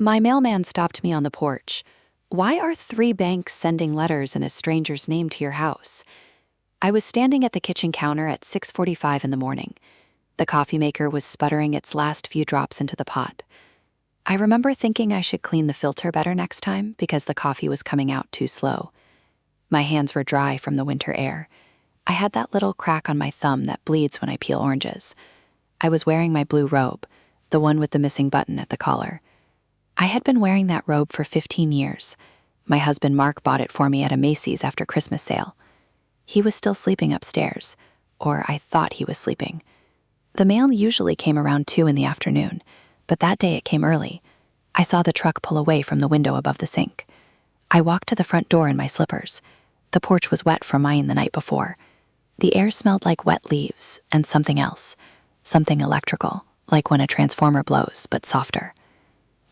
My mailman stopped me on the porch. Why are 3 banks sending letters in a stranger's name to your house? I was standing at the kitchen counter at 6:45 in the morning. The coffee maker was sputtering its last few drops into the pot. I remember thinking I should clean the filter better next time because the coffee was coming out too slow. My hands were dry from the winter air. I had that little crack on my thumb that bleeds when I peel oranges. I was wearing my blue robe, the one with the missing button at the collar. I had been wearing that robe for 15 years. My husband Mark bought it for me at a Macy's after Christmas sale. He was still sleeping upstairs, or I thought he was sleeping. The mail usually came around 2 in the afternoon, but that day it came early. I saw the truck pull away from the window above the sink. I walked to the front door in my slippers. The porch was wet from mine the night before. The air smelled like wet leaves and something else, something electrical, like when a transformer blows, but softer.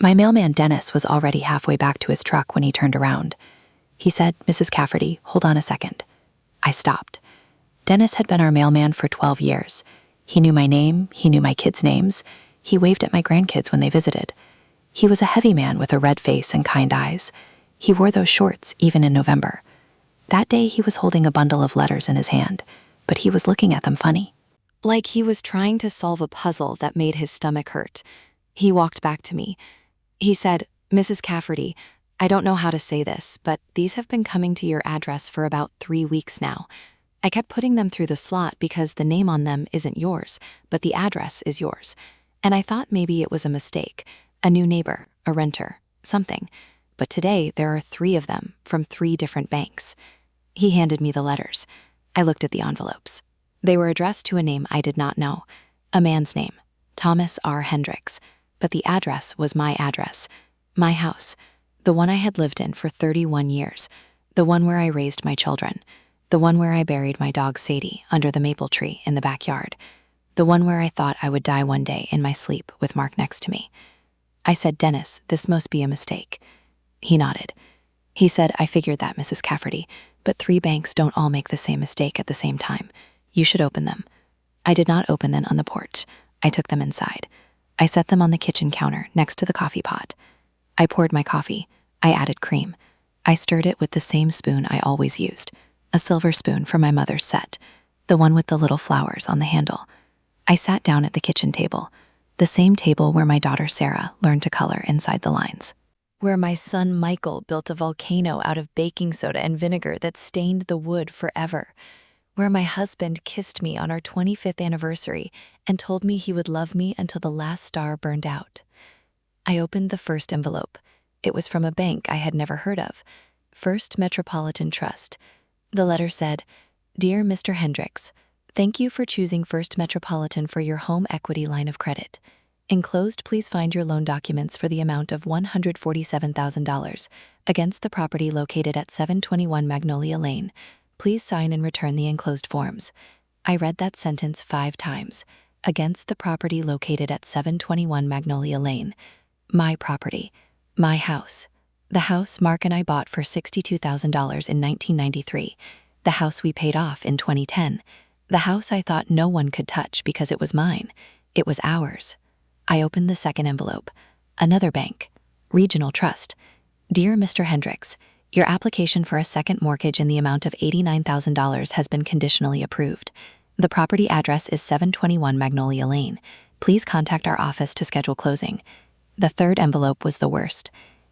My mailman Dennis was already halfway back to his truck when he turned around. He said, "Mrs. Cafferty, hold on a second." I stopped. Dennis had been our mailman for 12 years. He knew my name, he knew my kids' names. He waved at my grandkids when they visited. He was a heavy man with a red face and kind eyes. He wore those shorts even in November. That day he was holding a bundle of letters in his hand, but he was looking at them funny. Like he was trying to solve a puzzle that made his stomach hurt. He walked back to me. He said, "Mrs. Cafferty, I don't know how to say this, but these have been coming to your address for about 3 weeks now. I kept putting them through the slot because the name on them isn't yours, but the address is yours. And I thought maybe it was a mistake, a new neighbor, a renter, something. But today there are 3 of them from 3 different banks." He handed me the letters. I looked at the envelopes. They were addressed to a name I did not know, a man's name, Thomas R. Hendricks. But the address was my address, my house, the one I had lived in for 31 years, the one where I raised my children, the one where I buried my dog Sadie under the maple tree in the backyard, the one where I thought I would die one day in my sleep with Mark next to me. I said, "Dennis, this must be a mistake." He nodded. He said, "I figured that, Mrs. Cafferty, but 3 banks don't all make the same mistake at the same time. You should open them." I did not open them on the porch. I took them inside. I set them on the kitchen counter next to the coffee pot. I poured my coffee. I added cream. I stirred it with the same spoon I always used, a silver spoon from my mother's set, the one with the little flowers on the handle. I sat down at the kitchen table, the same table where my daughter Sarah learned to color inside the lines, where my son Michael built a volcano out of baking soda and vinegar that stained the wood forever, where my husband kissed me on our 25th anniversary and told me he would love me until the last star burned out. I opened the first envelope. It was from a bank I had never heard of, First Metropolitan Trust. The letter said, "Dear Mr. Hendricks, thank you for choosing First Metropolitan for your home equity line of credit. Enclosed, please find your loan documents for the amount of $147,000 against the property located at 721 Magnolia Lane. Please sign and return the enclosed forms." I read that sentence 5 times. Against the property located at 721 Magnolia Lane. My property. My house. The house Mark and I bought for $62,000 in 1993. The house we paid off in 2010. The house I thought no one could touch because it was mine. It was ours. I opened the second envelope. Another bank. Regional Trust. Dear Mr. Hendricks, your application for a second mortgage in the amount of $89,000 has been conditionally approved. The property address is 721 Magnolia Lane. Please contact our office to schedule closing. The third envelope was the worst.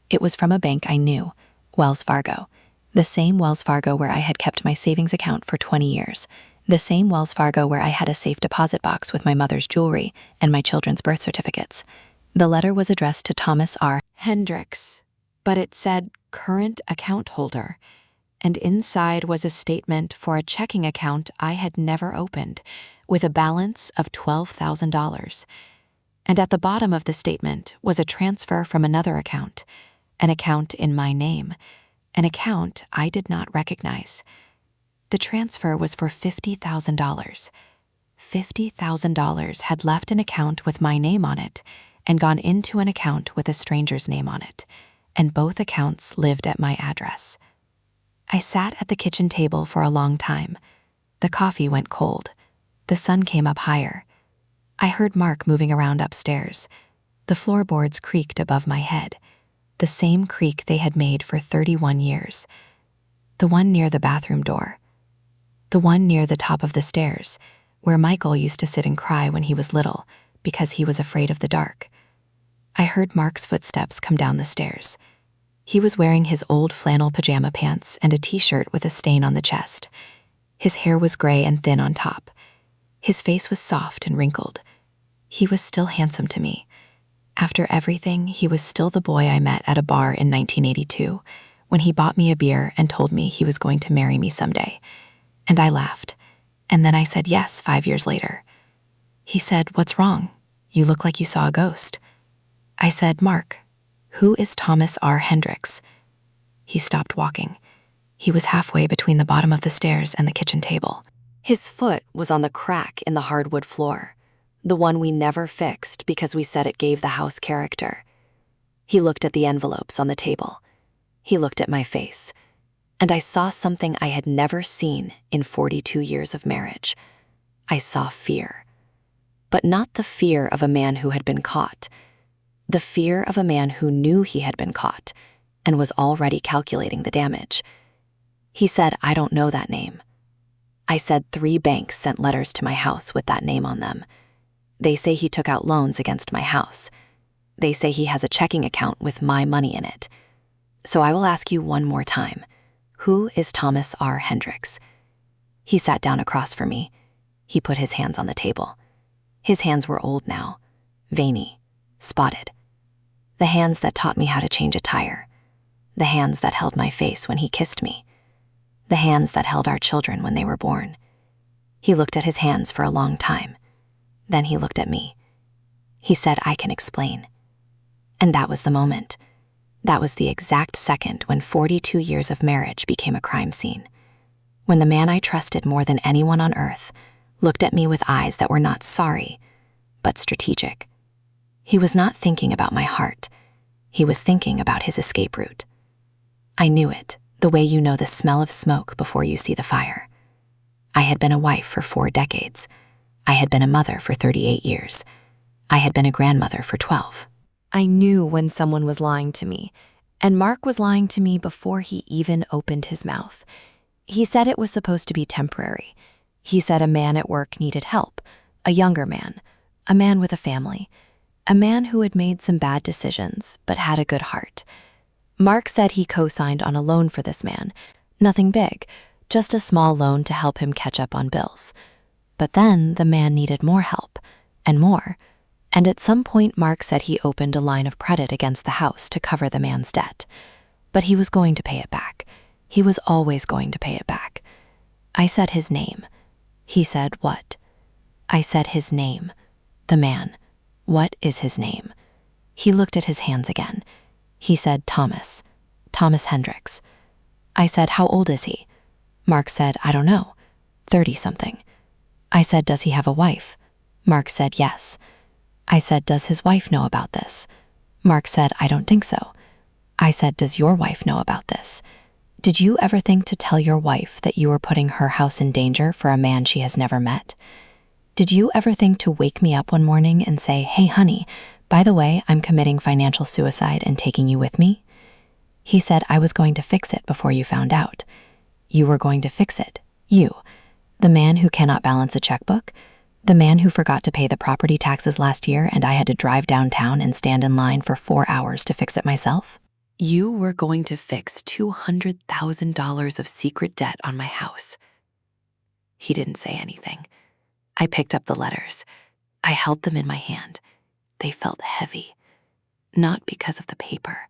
It was from a bank I knew, Wells Fargo. The same Wells Fargo where I had kept my savings account for 20 years. The same Wells Fargo where I had a safe deposit box with my mother's jewelry and my children's birth certificates. The letter was addressed to Thomas R. Hendricks, but it said current account holder, and inside was a statement for a checking account I had never opened, with a balance of $12,000. And at the bottom of the statement was a transfer from another account, an account in my name, an account I did not recognize. The transfer was for $50,000. $50,000 had left an account with my name on it and gone into an account with a stranger's name on it, and both accounts lived at my address. I sat at the kitchen table for a long time. The coffee went cold. The sun came up higher. I heard Mark moving around upstairs. The floorboards creaked above my head, the same creak they had made for 31 years. The one near the bathroom door. The one near the top of the stairs, where Michael used to sit and cry when he was little because he was afraid of the dark. I heard Mark's footsteps come down the stairs. He was wearing his old flannel pajama pants and a t-shirt with a stain on the chest. His hair was gray and thin on top. His face was soft and wrinkled. He was still handsome to me. After everything, he was still the boy I met at a bar in 1982, when he bought me a beer and told me he was going to marry me someday. And I laughed, and then I said yes 5 years later. He said, "What's wrong? You look like you saw a ghost." I said, "Mark, who is Thomas R. Hendricks?" He stopped walking. He was halfway between the bottom of the stairs and the kitchen table. His foot was on the crack in the hardwood floor, the one we never fixed because we said it gave the house character. He looked at the envelopes on the table. He looked at my face, and I saw something I had never seen in 42 years of marriage. I saw fear, but not the fear of a man who had been caught, the fear of a man who knew he had been caught and was already calculating the damage. He said, "I don't know that name." I said 3 banks sent letters to my house with that name on them. They say he took out loans against my house. They say he has a checking account with my money in it. So I will ask you one more time. Who is Thomas R. Hendricks? He sat down across from me. He put his hands on the table. His hands were old now, veiny, spotted. The hands that taught me how to change a tire. The hands that held my face when he kissed me. The hands that held our children when they were born. He looked at his hands for a long time. Then he looked at me. He said, "I can explain." And that was the moment. That was the exact second when 42 years of marriage became a crime scene. When the man I trusted more than anyone on earth looked at me with eyes that were not sorry, but strategic. He was not thinking about my heart. He was thinking about his escape route. I knew it, the way you know the smell of smoke before you see the fire. I had been a wife for 4 decades. I had been a mother for 38 years. I had been a grandmother for 12. I knew when someone was lying to me, and Mark was lying to me before he even opened his mouth. He said it was supposed to be temporary. He said a man at work needed help, a younger man, a man with a family, a man who had made some bad decisions but had a good heart. Mark said he co-signed on a loan for this man, nothing big, just a small loan to help him catch up on bills. But then the man needed more help, and more. And at some point Mark said he opened a line of credit against the house to cover the man's debt. But he was going to pay it back. He was always going to pay it back. I said his name. He said, "What?" I said his name. The man. What is his name? He looked at his hands again. He said, Thomas Hendricks. I said, "How old is he?" Mark said, "I don't know, 30-something. I said, "Does he have a wife?" Mark said, "Yes." I said, "Does his wife know about this?" Mark said, "I don't think so." I said, "Does your wife know about this? Did you ever think to tell your wife that you were putting her house in danger for a man she has never met? Did you ever think to wake me up one morning and say, 'Hey, honey, by the way, I'm committing financial suicide and taking you with me'?" He said, "I was going to fix it before you found out." You were going to fix it. You, the man who cannot balance a checkbook, the man who forgot to pay the property taxes last year and I had to drive downtown and stand in line for 4 hours to fix it myself. You were going to fix $200,000 of secret debt on my house. He didn't say anything. I picked up the letters. I held them in my hand. They felt heavy, not because of the paper,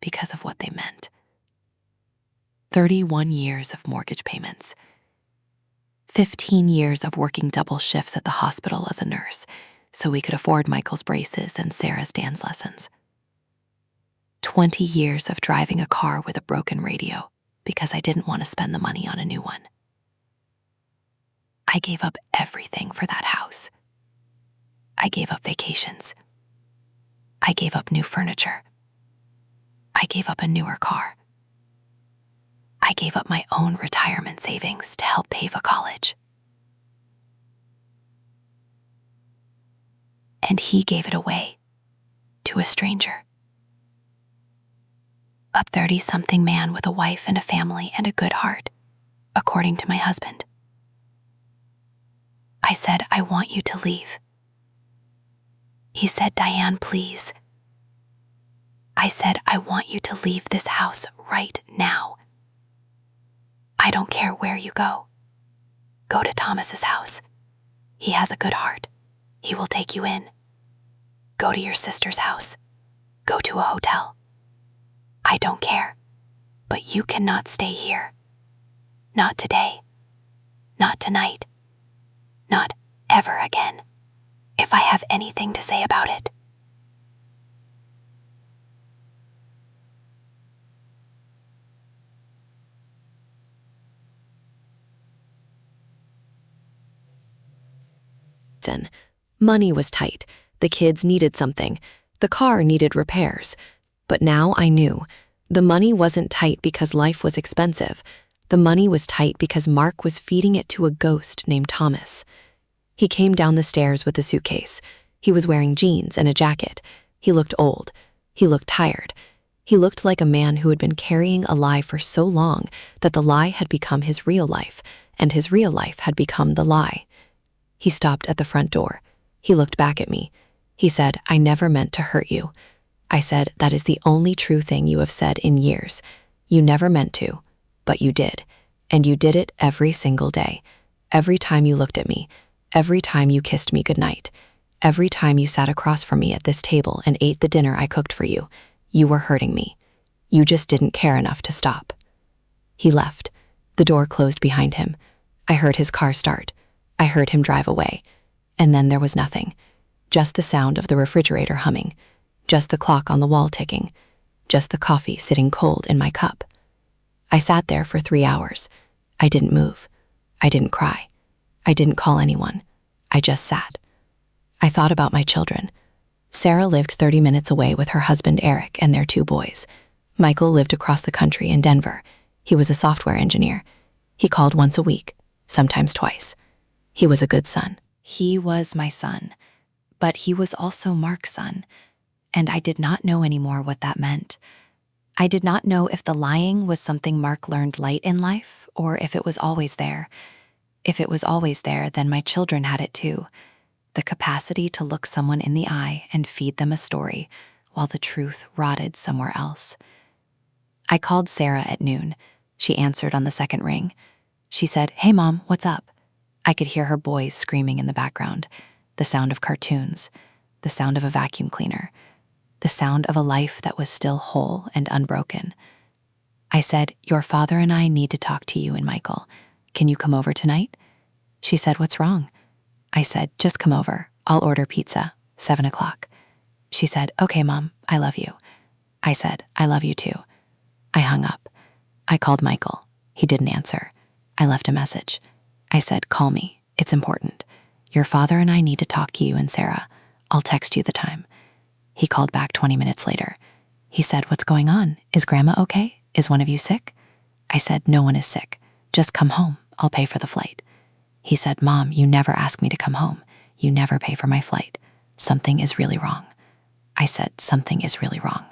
because of what they meant. 31 years of mortgage payments. 15 years of working double shifts at the hospital as a nurse so we could afford Michael's braces and Sarah's dance lessons. 20 years of driving a car with a broken radio because I didn't want to spend the money on a new one. I gave up everything for that house. I gave up vacations. I gave up new furniture. I gave up a newer car. I gave up my own retirement savings to help pay for college. And he gave it away to a stranger. A 30-something man with a wife and a family and a good heart, according to my husband. I said, I want you to leave. He said, Diane, please. I said, I want you to leave this house right now. I don't care where you go. Go to Thomas's house. He has a good heart. He will take you in. Go to your sister's house. Go to a hotel. I don't care. But you cannot stay here. Not today. Not tonight. Not ever again. If I have anything to say about it. Money was tight. The kids needed something. The car needed repairs. But now I knew. The money wasn't tight because life was expensive. The money was tight because Mark was feeding it to a ghost named Thomas. He came down the stairs with a suitcase. He was wearing jeans and a jacket. He looked old. He looked tired. He looked like a man who had been carrying a lie for so long that the lie had become his real life, and his real life had become the lie. He stopped at the front door. He looked back at me. He said, I never meant to hurt you. I said, that is the only true thing you have said in years. You never meant to, but you did. And you did it every single day. Every time you looked at me. Every time you kissed me goodnight. Every time you sat across from me at this table and ate the dinner I cooked for you. You were hurting me. You just didn't care enough to stop. He left. The door closed behind him. I heard his car start. I heard him drive away. And then there was nothing. Just the sound of the refrigerator humming. Just the clock on the wall ticking. Just the coffee sitting cold in my cup. I sat there for 3 hours. I didn't move. I didn't cry. I didn't call anyone. I just sat. I thought about my children. Sarah lived 30 minutes away with her husband Eric and their 2 boys. Michael lived across the country in Denver. He was a software engineer. He called once a week, sometimes twice. He was a good son. He was my son, but he was also Mark's son, and I did not know anymore what that meant. I did not know if the lying was something Mark learned late in life, or if it was always there. If it was always there, then my children had it too. The capacity to look someone in the eye and feed them a story, while the truth rotted somewhere else. I called Sarah at noon. She answered on the second ring. She said, Hey Mom, what's up? I could hear her boys screaming in the background, the sound of cartoons, the sound of a vacuum cleaner, the sound of a life that was still whole and unbroken. I said, Your father and I need to talk to you and Michael. Can you come over tonight? She said, What's wrong? I said, Just come over. I'll order pizza, 7 o'clock. She said, Okay, Mom, I love you. I said, I love you too. I hung up. I called Michael. He didn't answer. I left a message. I said, Call me. It's important. Your father and I need to talk to you and Sarah. I'll text you the time. He called back 20 minutes later. He said, What's going on? Is Grandma okay? Is one of you sick? I said, No one is sick. Just come home. I'll pay for the flight. He said, Mom, you never ask me to come home. You never pay for my flight. Something is really wrong. I said, Something is really wrong.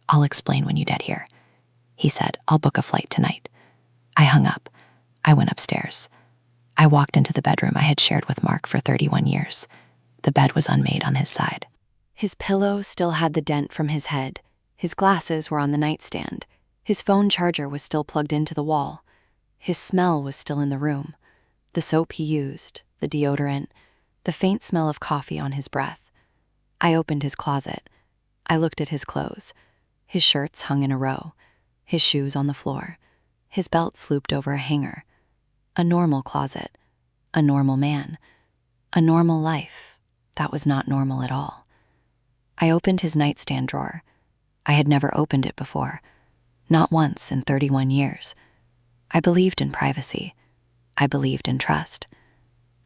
I'll explain when you get here. He said, I'll book a flight tonight. I hung up. I went upstairs. I walked into the bedroom I had shared with Mark for 31 years. The bed was unmade on his side. His pillow still had the dent from his head. His glasses were on the nightstand. His phone charger was still plugged into the wall. His smell was still in the room. The soap he used, the deodorant, the faint smell of coffee on his breath. I opened his closet. I looked at his clothes. His shirts hung in a row. His shoes on the floor. His belt slooped over a hanger. A normal closet. A normal man. A normal life. That was not normal at all. I opened his nightstand drawer. I had never opened it before. Not once in 31 years. I believed in privacy. I believed in trust.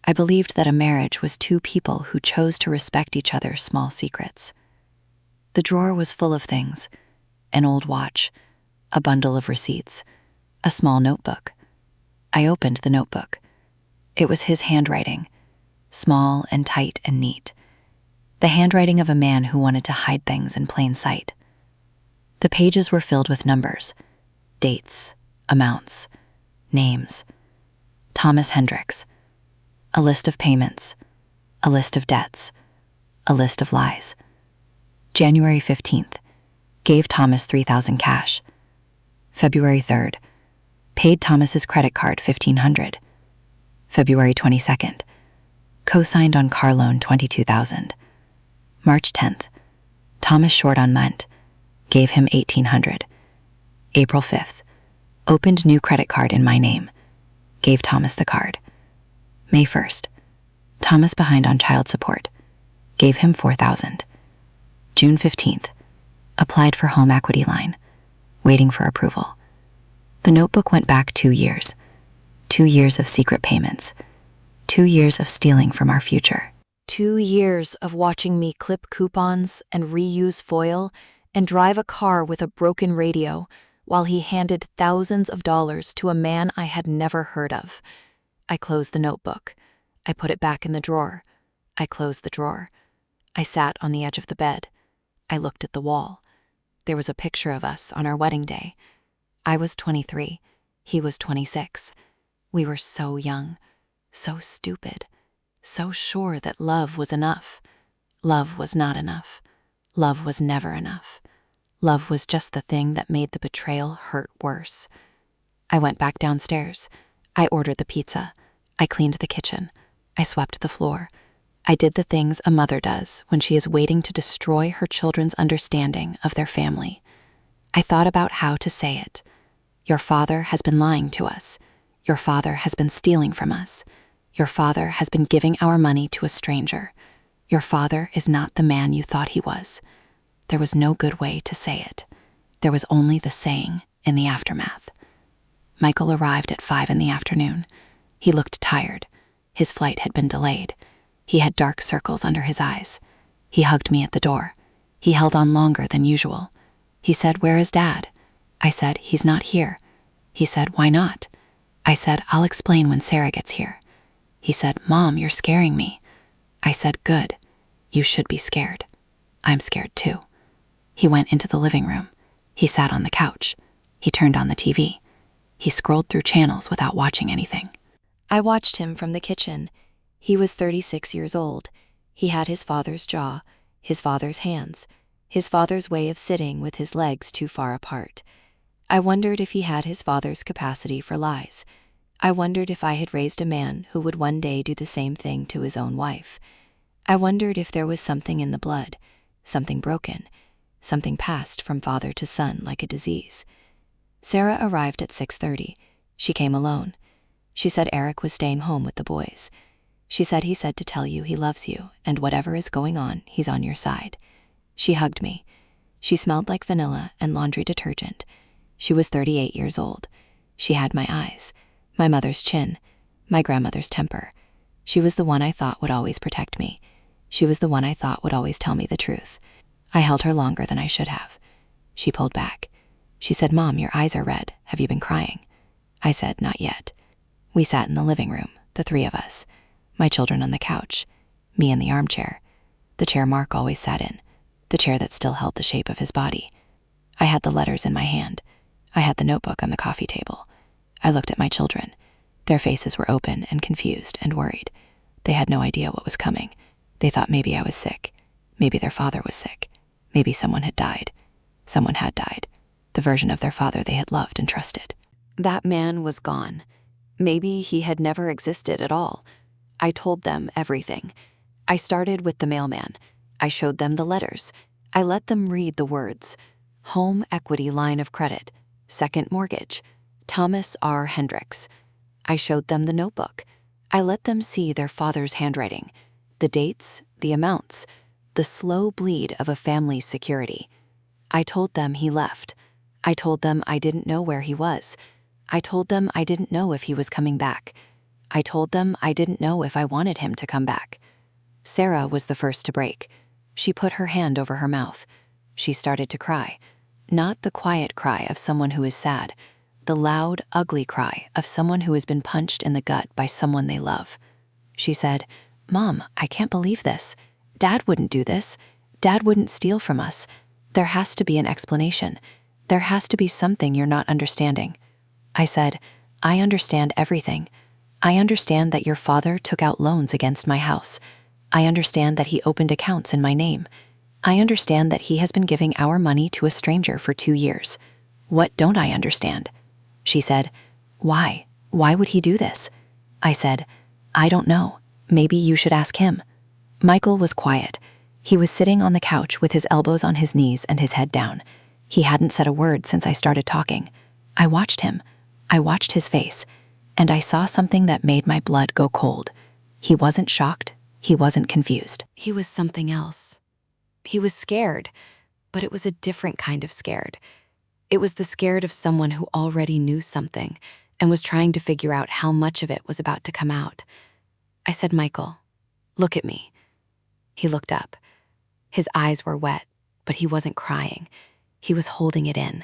I believed that a marriage was 2 people who chose to respect each other's small secrets. The drawer was full of things. An old watch. A bundle of receipts. A small notebook. I opened the notebook. It was his handwriting, small and tight and neat. the handwriting of a man who wanted to hide things in plain sight. The pages were filled with numbers, dates, amounts, names. Thomas Hendricks. A list of payments, a list of debts, a list of lies. January 15th, gave Thomas $3,000 cash. February 3rd, paid Thomas's credit card $1,500. February 22nd, co-signed on car loan $22,000. March 10th, Thomas short on rent, gave him $1,800. April 5th, opened new credit card in my name, gave Thomas the card. May 1st, Thomas behind on child support, gave him $4,000. June 15th, applied for home equity line, waiting for approval. The notebook went back 2 years. 2 years of secret payments. 2 years of stealing from our future. 2 years of watching me clip coupons and reuse foil and drive a car with a broken radio while he handed thousands of dollars to a man I had never heard of. I closed the notebook. I put it back in the drawer. I closed the drawer. I sat on the edge of the bed. I looked at the wall. There was a picture of us on our wedding day. I was 23. He was 26. We were so young, so stupid, so sure that love was enough. Love was not enough. Love was never enough. Love was just the thing that made the betrayal hurt worse. I went back downstairs. I ordered the pizza. I cleaned the kitchen. I swept the floor. I did the things a mother does when she is waiting to destroy her children's understanding of their family. I thought about how to say it. Your father has been lying to us. Your father has been stealing from us. Your father has been giving our money to a stranger. Your father is not the man you thought he was. There was no good way to say it. There was only the saying in the aftermath. Michael arrived at 5 in the afternoon. He looked tired. His flight had been delayed. He had dark circles under his eyes. He hugged me at the door. He held on longer than usual. He said, "Where is Dad?" I said, "He's not here." He said, "Why not?" I said, "I'll explain when Sarah gets here." He said, "Mom, you're scaring me." I said, "Good. You should be scared. I'm scared too." He went into the living room. He sat on the couch. He turned on the TV. He scrolled through channels without watching anything. I watched him from the kitchen. He was 36 years old. He had his father's jaw, his father's hands, his father's way of sitting with his legs too far apart. I wondered if he had his father's capacity for lies. I wondered if I had raised a man who would one day do the same thing to his own wife. I wondered if there was something in the blood, something broken, something passed from father to son like a disease. Sarah arrived at 6:30. She came alone. She said Eric was staying home with the boys. She said he said to tell you he loves you, and whatever is going on, he's on your side. She hugged me. She smelled like vanilla and laundry detergent. She was 38 years old. She had my eyes, my mother's chin, my grandmother's temper. She was the one I thought would always protect me. She was the one I thought would always tell me the truth. I held her longer than I should have. She pulled back. She said, "Mom, your eyes are red. Have you been crying?" I said, "Not yet." We sat in the living room, the three of us. My children on the couch, me in the armchair, the chair Mark always sat in, the chair that still held the shape of his body. I had the letters in my hand. I had the notebook on the coffee table. I looked at my children. Their faces were open and confused and worried. They had no idea what was coming. They thought maybe I was sick. Maybe their father was sick. Maybe someone had died. Someone had died. The version of their father they had loved and trusted. That man was gone. Maybe he had never existed at all. I told them everything. I started with the mailman. I showed them the letters. I let them read the words. Home equity line of credit. Second mortgage. Thomas R. Hendricks. I showed them the notebook. I let them see their father's handwriting. The dates, the amounts, the slow bleed of a family's security. I told them he left. I told them I didn't know where he was. I told them I didn't know if he was coming back. I told them I didn't know if I wanted him to come back. Sarah was the first to break. She put her hand over her mouth. She started to cry. Not the quiet cry of someone who is sad, the loud, ugly cry of someone who has been punched in the gut by someone they love. She said, "Mom, I can't believe this. Dad wouldn't do this. Dad wouldn't steal from us. There has to be an explanation. There has to be something you're not understanding. I said, I understand everything. I understand that your father took out loans against my house. I understand that he opened accounts in my name. I understand that he has been giving our money to a stranger for 2 years. What don't I understand? She said, Why? Why would he do this? I said, I don't know. Maybe you should ask him. Michael was quiet. He was sitting on the couch with his elbows on his knees and his head down. He hadn't said a word since I started talking. I watched him. I watched his face, and I saw something that made my blood go cold. He wasn't shocked. He wasn't confused. He was something else. He was scared, but it was a different kind of scared. It was the scared of someone who already knew something and was trying to figure out how much of it was about to come out. I said, Michael, look at me. He looked up. His eyes were wet, but he wasn't crying. He was holding it in,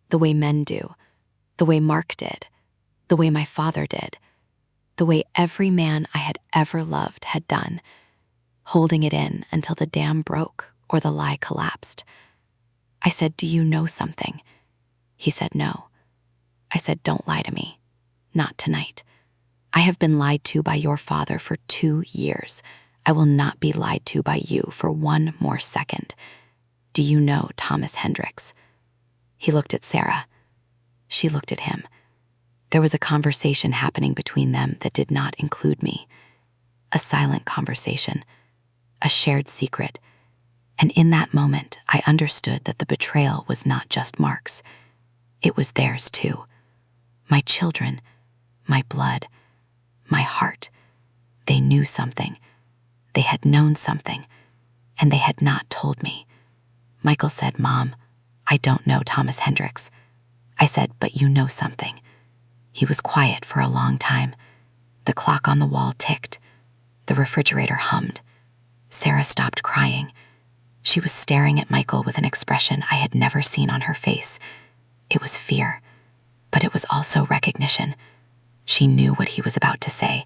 the way men do, the way Mark did, the way my father did, the way every man I had ever loved had done, holding it in until the dam broke or the lie collapsed. I said, do you know something? He said, no. I said, don't lie to me. Not tonight. I have been lied to by your father for 2 years. I will not be lied to by you for 1 more second. Do you know Thomas Hendricks? He looked at Sarah. She looked at him. There was a conversation happening between them that did not include me. A silent conversation, a shared secret. And in that moment, I understood that the betrayal was not just Mark's. It was theirs too. My children, my blood, my heart. They knew something. They had known something, and they had not told me. Michael said, Mom, I don't know Thomas Hendricks. I said, but you know something. He was quiet for a long time. The clock on the wall ticked. The refrigerator hummed. Sarah stopped crying. She was staring at Michael with an expression I had never seen on her face. It was fear, but it was also recognition. She knew what he was about to say.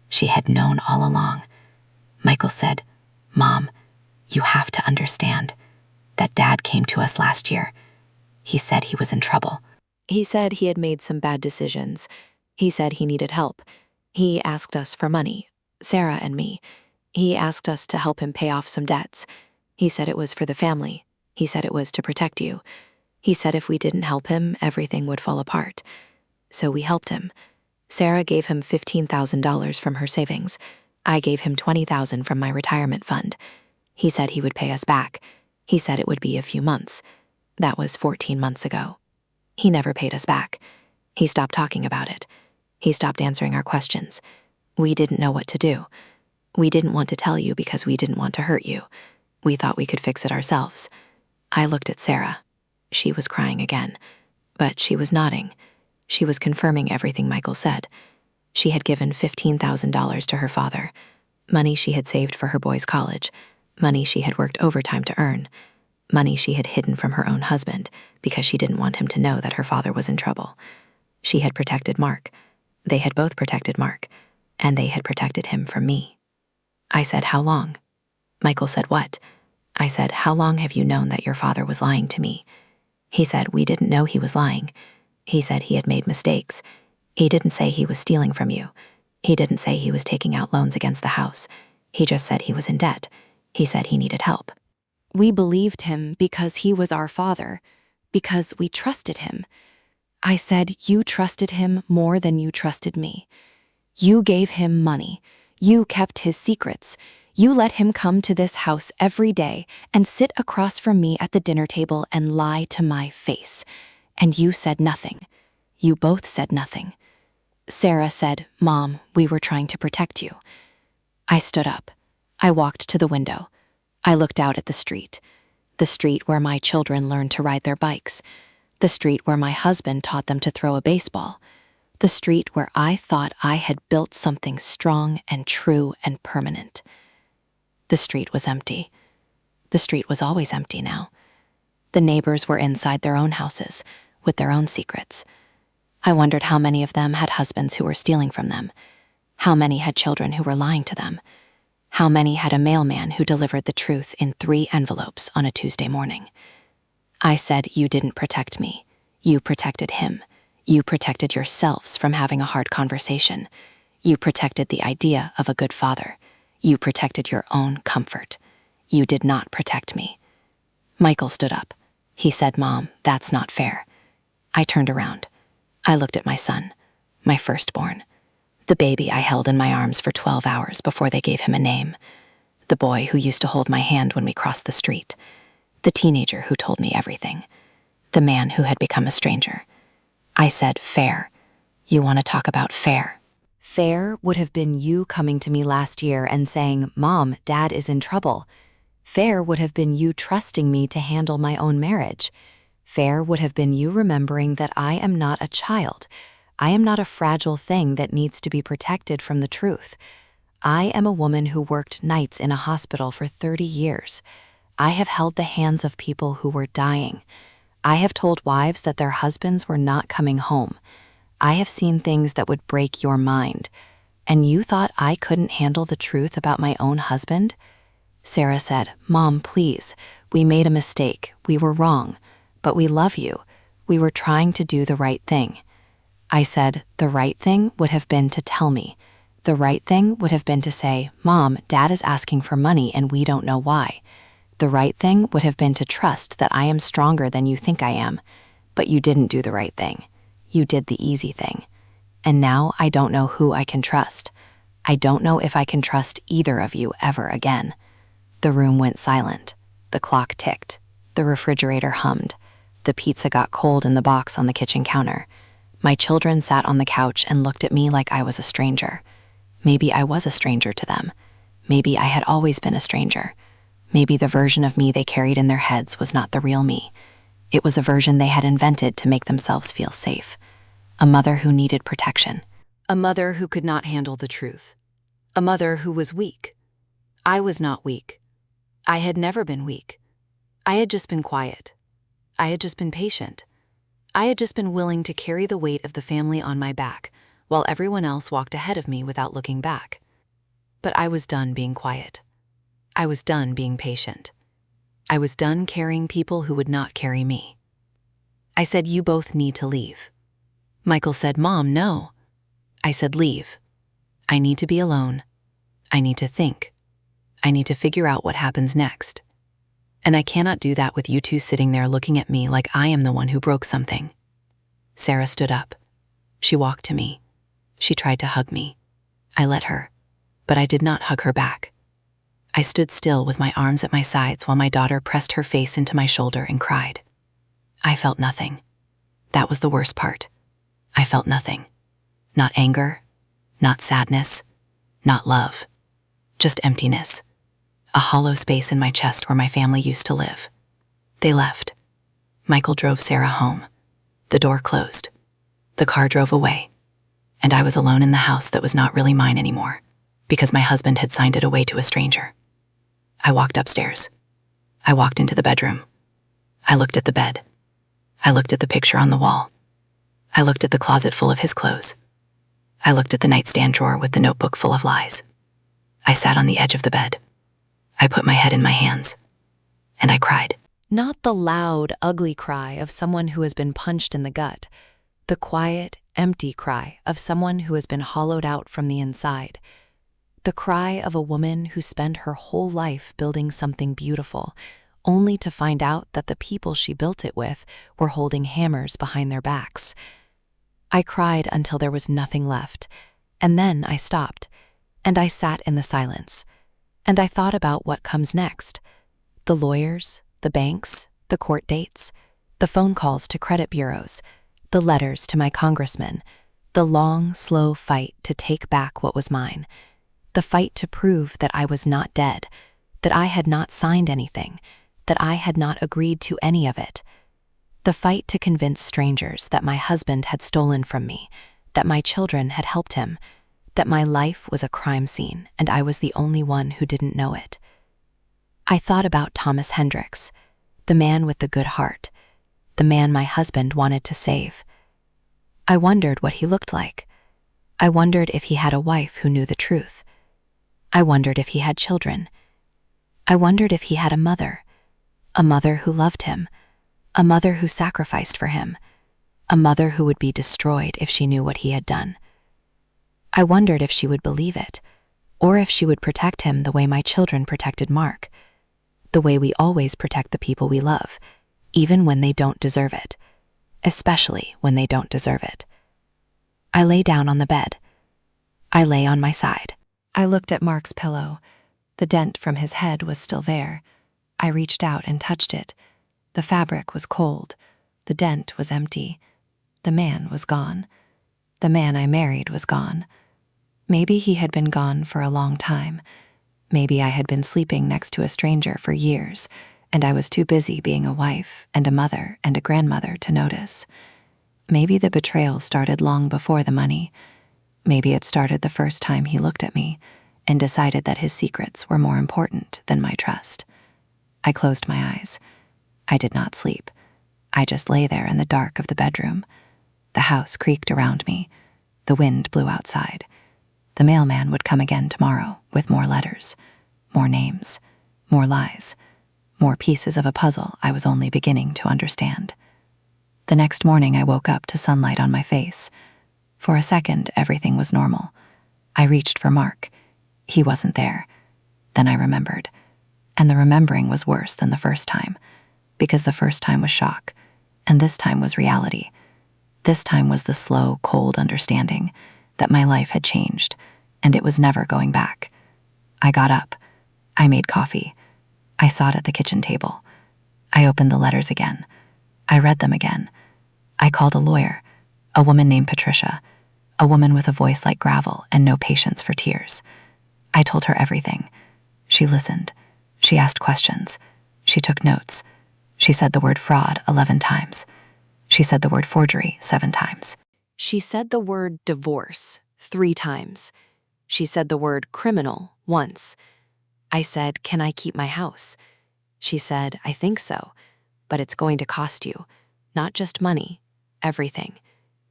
She had known all along. Michael said, Mom, you have to understand that Dad came to us last year. He said he was in trouble. He said he had made some bad decisions. He said he needed help. He asked us for money, Sarah and me. He asked us to help him pay off some debts. He said it was for the family. He said it was to protect you. He said if we didn't help him, everything would fall apart. So we helped him. Sarah gave him $15,000 from her savings. I gave him $20,000 from my retirement fund. He said he would pay us back. He said it would be a few months. That was 14 months ago. He never paid us back. He stopped talking about it. He stopped answering our questions. We didn't know what to do. We didn't want to tell you because we didn't want to hurt you. We thought we could fix it ourselves. I looked at Sarah. She was crying again, but she was nodding. She was confirming everything Michael said. She had given $15,000 to her father, money she had saved for her boys' college, money she had worked overtime to earn, money she had hidden from her own husband because she didn't want him to know that her father was in trouble. She had protected Mark. They had both protected Mark, and they had protected him from me. I said, how long? Michael said, what? I said, how long have you known that your father was lying to me? He said, we didn't know he was lying. He said he had made mistakes. He didn't say he was stealing from you. He didn't say he was taking out loans against the house. He just said he was in debt. He said he needed help. We believed him because he was our father, because we trusted him. I said, you trusted him more than you trusted me. You gave him money. You kept his secrets. You let him come to this house every day and sit across from me at the dinner table and lie to my face. And you said nothing. You both said nothing. Sarah said, Mom, we were trying to protect you. I stood up. I walked to the window. I looked out at the street where my children learned to ride their bikes, the street where my husband taught them to throw a baseball, the street where I thought I had built something strong and true and permanent. The street was empty. The street was always empty now. The neighbors were inside their own houses, with their own secrets. I wondered how many of them had husbands who were stealing from them, how many had children who were lying to them, How many had a mailman who delivered the truth in 3 envelopes on a Tuesday morning? I said, you didn't protect me. You protected him. You protected yourselves from having a hard conversation. You protected the idea of a good father. You protected your own comfort. You did not protect me. Michael stood up. He said, Mom, that's not fair. I turned around. I looked at my son, my firstborn, the baby I held in my arms for 12 hours before they gave him a name, the boy who used to hold my hand when we crossed the street, the teenager who told me everything, the man who had become a stranger. I said, fair. You want to talk about fair? Fair would have been you coming to me last year and saying, Mom, Dad is in trouble. Fair would have been you trusting me to handle my own marriage. Fair would have been you remembering that I am not a child. I am not a fragile thing that needs to be protected from the truth. I am a woman who worked nights in a hospital for 30 years. I have held the hands of people who were dying. I have told wives that their husbands were not coming home. I have seen things that would break your mind. And you thought I couldn't handle the truth about my own husband? Sarah said, Mom, please. We made a mistake. We were wrong. But we love you. We were trying to do the right thing. I said, the right thing would have been to tell me. The right thing would have been to say, Mom, Dad is asking for money and we don't know why. The right thing would have been to trust that I am stronger than you think I am. But you didn't do the right thing. You did the easy thing. And now I don't know who I can trust. I don't know if I can trust either of you ever again. The room went silent. The clock ticked. The refrigerator hummed. The pizza got cold in the box on the kitchen counter. My children sat on the couch and looked at me like I was a stranger. Maybe I was a stranger to them. Maybe I had always been a stranger. Maybe the version of me they carried in their heads was not the real me. It was a version they had invented to make themselves feel safe. A mother who needed protection. A mother who could not handle the truth. A mother who was weak. I was not weak. I had never been weak. I had just been quiet. I had just been patient. I had just been willing to carry the weight of the family on my back, while everyone else walked ahead of me without looking back. But I was done being quiet. I was done being patient. I was done carrying people who would not carry me. I said, you both need to leave. Michael said, Mom, no. I said, leave. I need to be alone. I need to think. I need to figure out what happens next. And I cannot do that with you two sitting there looking at me like I am the one who broke something. Sarah stood up. She walked to me. She tried to hug me. I let her, but I did not hug her back. I stood still with my arms at my sides while my daughter pressed her face into my shoulder and cried. I felt nothing. That was the worst part. I felt nothing. Not anger, not sadness, not love. Just emptiness. A hollow space in my chest where my family used to live. They left. Michael drove Sarah home. The door closed. The car drove away. And I was alone in the house that was not really mine anymore, because my husband had signed it away to a stranger. I walked upstairs. I walked into the bedroom. I looked at the bed. I looked at the picture on the wall. I looked at the closet full of his clothes. I looked at the nightstand drawer with the notebook full of lies. I sat on the edge of the bed. I put my head in my hands, and I cried. Not the loud, ugly cry of someone who has been punched in the gut. The quiet, empty cry of someone who has been hollowed out from the inside. The cry of a woman who spent her whole life building something beautiful, only to find out that the people she built it with were holding hammers behind their backs. I cried until there was nothing left, and then I stopped, and I sat in the silence. And I thought about what comes next. The lawyers, the banks, the court dates, the phone calls to credit bureaus, the letters to my congressman, the long, slow fight to take back what was mine, the fight to prove that I was not dead, that I had not signed anything, that I had not agreed to any of it, the fight to convince strangers that my husband had stolen from me, that my children had helped him, that my life was a crime scene and I was the only one who didn't know it. I thought about Thomas Hendricks, the man with the good heart, the man my husband wanted to save. I wondered what he looked like. I wondered if he had a wife who knew the truth. I wondered if he had children. I wondered if he had a mother who loved him, a mother who sacrificed for him, a mother who would be destroyed if she knew what he had done. I wondered if she would believe it, or if she would protect him the way my children protected Mark, the way we always protect the people we love, even when they don't deserve it, especially when they don't deserve it. I lay down on the bed. I lay on my side. I looked at Mark's pillow. The dent from his head was still there. I reached out and touched it. The fabric was cold. The dent was empty. The man was gone. The man I married was gone. Maybe he had been gone for a long time. Maybe I had been sleeping next to a stranger for years, and I was too busy being a wife and a mother and a grandmother to notice. Maybe the betrayal started long before the money. Maybe it started the first time he looked at me and decided that his secrets were more important than my trust. I closed my eyes. I did not sleep. I just lay there in the dark of the bedroom. The house creaked around me. The wind blew outside. The mailman would come again tomorrow with more letters, more names, more lies, more pieces of a puzzle I was only beginning to understand. The next morning I woke up to sunlight on my face. For a second, everything was normal. I reached for Mark. He wasn't there. Then I remembered. And the remembering was worse than the first time, because the first time was shock, and this time was reality. This time was the slow, cold understanding that my life had changed, and it was never going back. I got up. I made coffee. I sat at the kitchen table. I opened the letters again. I read them again. I called a lawyer, a woman named Patricia, a woman with a voice like gravel and no patience for tears. I told her everything. She listened. She asked questions. She took notes. She said the word fraud 11 times. She said the word forgery 7 times. She said the word divorce 3 times. She said the word criminal once. I said, "Can I keep my house?" She said, "I think so, but it's going to cost you, not just money, everything.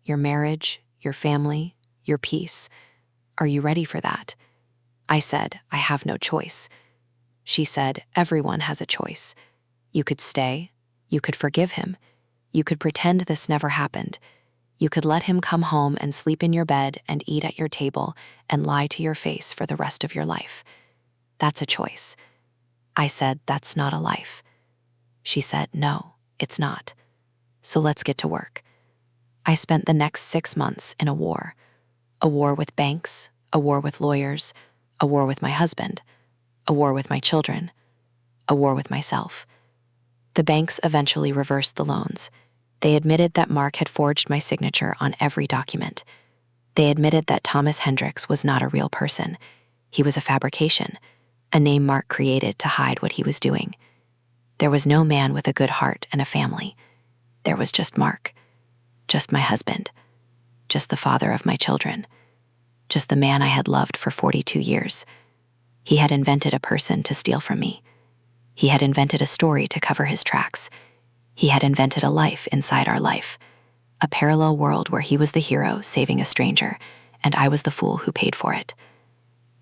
Your marriage, your family, your peace. Are you ready for that?" I said, "I have no choice." She said, "Everyone has a choice. You could stay. You could forgive him. You could pretend this never happened. You could let him come home and sleep in your bed and eat at your table and lie to your face for the rest of your life. That's a choice." I said, "That's not a life." She said, "No, it's not. So let's get to work." I spent the next 6 months in a war with banks, a war with lawyers, a war with my husband, a war with my children, a war with myself. The banks eventually reversed the loans. They admitted that Mark had forged my signature on every document. They admitted that Thomas Hendricks was not a real person. He was a fabrication, a name Mark created to hide what he was doing. There was no man with a good heart and a family. There was just Mark, just my husband, just the father of my children, just the man I had loved for 42 years. He had invented a person to steal from me. He had invented a story to cover his tracks. He had invented a life inside our life, a parallel world where he was the hero saving a stranger, and I was the fool who paid for it.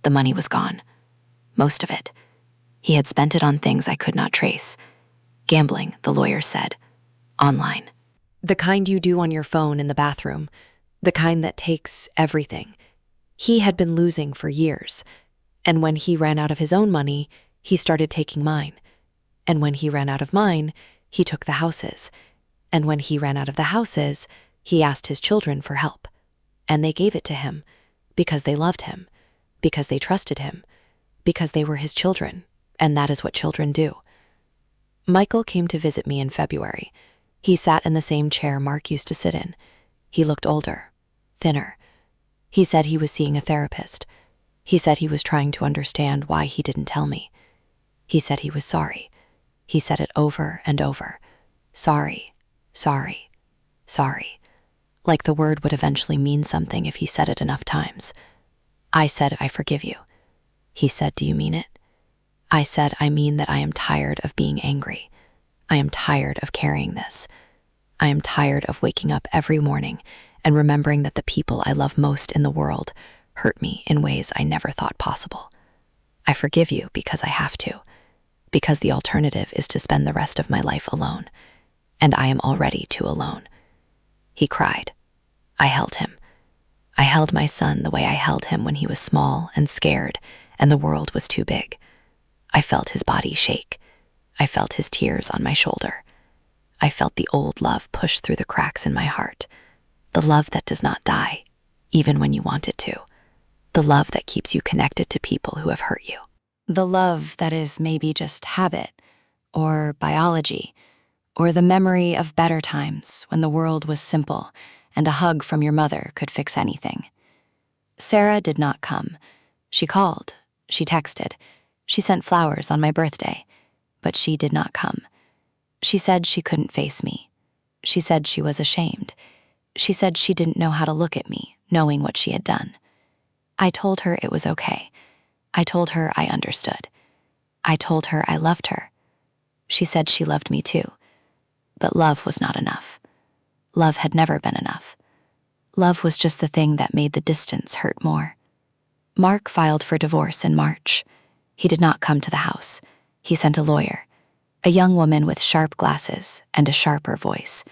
The money was gone. Most of it. He had spent it on things I could not trace. Gambling, the lawyer said. Online. The kind you do on your phone in the bathroom. The kind that takes everything. He had been losing for years. And when he ran out of his own money, he started taking mine. And when he ran out of mine, he took the houses. And when he ran out of the houses, he asked his children for help. And they gave it to him because they loved him, because they trusted him, because they were his children, and that is what children do. Michael came to visit me in February. He sat in the same chair Mark used to sit in. He looked older, thinner. He said he was seeing a therapist. He said he was trying to understand why he didn't tell me. He said he was sorry. He said it over and over. Sorry, sorry, sorry. Like the word would eventually mean something if he said it enough times. I said, "I forgive you." He said, "Do you mean it?" I said, "I mean that I am tired of being angry. I am tired of carrying this. I am tired of waking up every morning and remembering that the people I love most in the world hurt me in ways I never thought possible. I forgive you because I have to, because the alternative is to spend the rest of my life alone, and I am already too alone." He cried. I held him. I held my son the way I held him when he was small and scared, and the world was too big. I felt his body shake. I felt his tears on my shoulder. I felt the old love push through the cracks in my heart, the love that does not die, even when you want it to, the love that keeps you connected to people who have hurt you. The love that is maybe just habit, or biology, or the memory of better times when the world was simple and a hug from your mother could fix anything. Sarah did not come. She called, she texted, she sent flowers on my birthday, but she did not come. She said she couldn't face me. She said she was ashamed. She said she didn't know how to look at me, knowing what she had done. I told her it was okay. I told her I understood. I told her I loved her. She said she loved me too. But love was not enough. Love had never been enough. Love was just the thing that made the distance hurt more. Mark filed for divorce in March. He did not come to the house. He sent a lawyer, a young woman with sharp glasses and a sharper voice.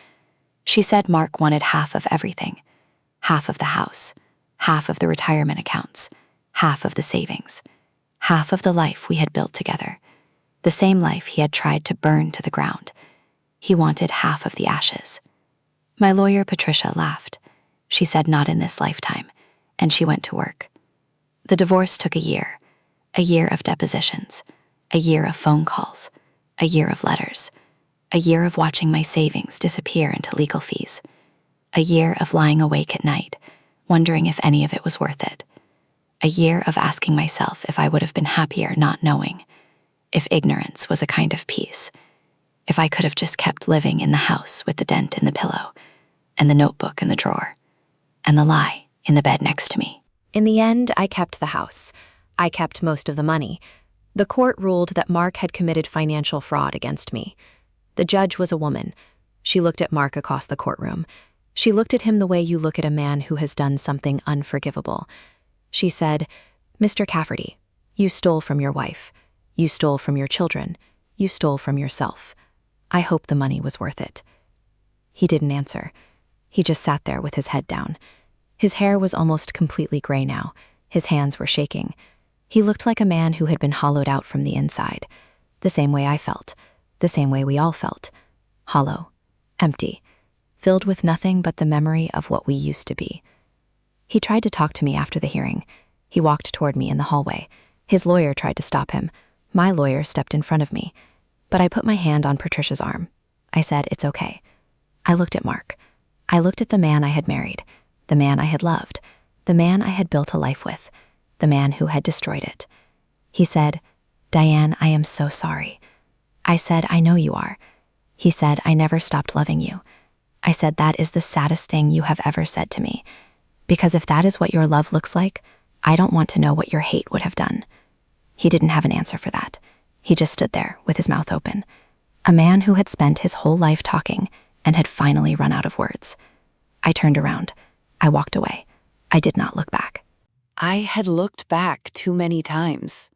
She said Mark wanted half of everything, half of the house, half of the retirement accounts, half of the savings, half of the life we had built together, the same life he had tried to burn to the ground. He wanted half of the ashes. My lawyer, Patricia, laughed. She said not in this lifetime, and she went to work. The divorce took a year of depositions, a year of phone calls, a year of letters, a year of watching my savings disappear into legal fees, a year of lying awake at night, wondering if any of it was worth it, a year of asking myself if I would have been happier not knowing, if ignorance was a kind of peace, if I could have just kept living in the house with the dent in the pillow, and the notebook in the drawer, and the lie in the bed next to me. In the end, I kept the house. I kept most of the money. The court ruled that Mark had committed financial fraud against me. The judge was a woman. She looked at Mark across the courtroom. She looked at him the way you look at a man who has done something unforgivable. She said, "Mr. Cafferty, you stole from your wife. You stole from your children. You stole from yourself. I hope the money was worth it." He didn't answer. He just sat there with his head down. His hair was almost completely gray now. His hands were shaking. He looked like a man who had been hollowed out from the inside. The same way I felt. The same way we all felt. Hollow. Empty. Filled with nothing but the memory of what we used to be. He tried to talk to me after the hearing. He walked toward me in the hallway. His lawyer tried to stop him. My lawyer stepped in front of me. But I put my hand on Patricia's arm. I said, "It's okay." I looked at Mark. I looked at the man I had married, the man I had loved, the man I had built a life with, the man who had destroyed it. He said, "Diane, I am so sorry." I said, "I know you are." He said, "I never stopped loving you." I said, "That is the saddest thing you have ever said to me. Because if that is what your love looks like, I don't want to know what your hate would have done." He didn't have an answer for that. He just stood there with his mouth open. A man who had spent his whole life talking and had finally run out of words. I turned around. I walked away. I did not look back. I had looked back too many times.